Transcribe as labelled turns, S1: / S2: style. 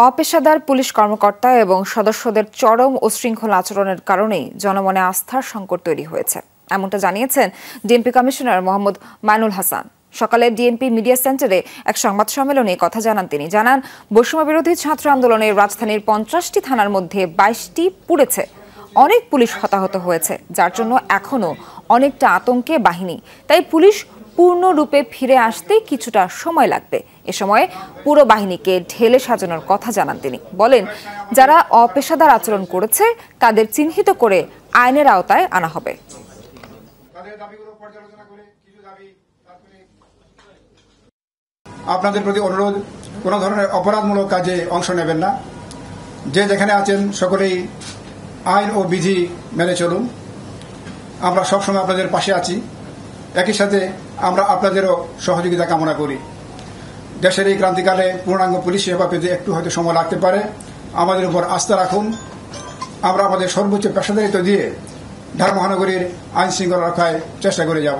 S1: অপেশাদার police কর্মকর্তা এবং সদস্যদের চরম উচ্ছৃঙ্খল আচরণের কারণেই জনমনে আস্থার সংকট তৈরি হয়েছে, এমনটা জানিয়েছেন ডিএমপি কমিশনার মোহাম্মদ মাইনুল হাসান। সকালে ডিএমপি মিডিয়া সেন্টারে এক সংবাদ সম্মেলনে কথা জানান তিনি। জানান, বৈষম্য বিরোধী ছাত্র আন্দোলনে রাজধানীর 50টি থানার মধ্যে 22টি পুড়েছে। অনেক পুলিশ হতাহত হয়েছে, যার জন্য এখনো অনেকটা আতঙ্কে বাহিনী। তাই পুলিশ পূর্ণরূপে ফিরে আসতে কিছুটা সময় লাগবে। এ সময় পুরো বাহিনীকে ঢেলে সাজানোর কথা জানান তিনি। বলেন, যারা অপেশাদার আচরণ করেছে তাদের চিহ্নিত করে আইনের আওতায় আনা হবে।
S2: আপনাদের প্রতি অনুরোধ, কোন ধরনের অপরাধমূলক কাজে অংশ নেবেন না। যে যেখানে আছেন সকলেই আইন ও বিধি মেনে চলুন। আমরা সবসময় আপনাদের পাশে আছি। একই সাথে আমরা আপনাদেরও সহযোগিতা কামনা করি। দেশের এই ক্রান্তিকালে পূর্ণাঙ্গ পুলিশ সেবা পেতে একটু হয়তো সময় লাগতে পারে। আমাদের উপর আস্থা রাখুন। আমরা আমাদের সর্বোচ্চ পেশাদারিত্ব দিয়ে ঢাকা মহানগরীর আইন শৃঙ্খলা রক্ষায় চেষ্টা করে যাব।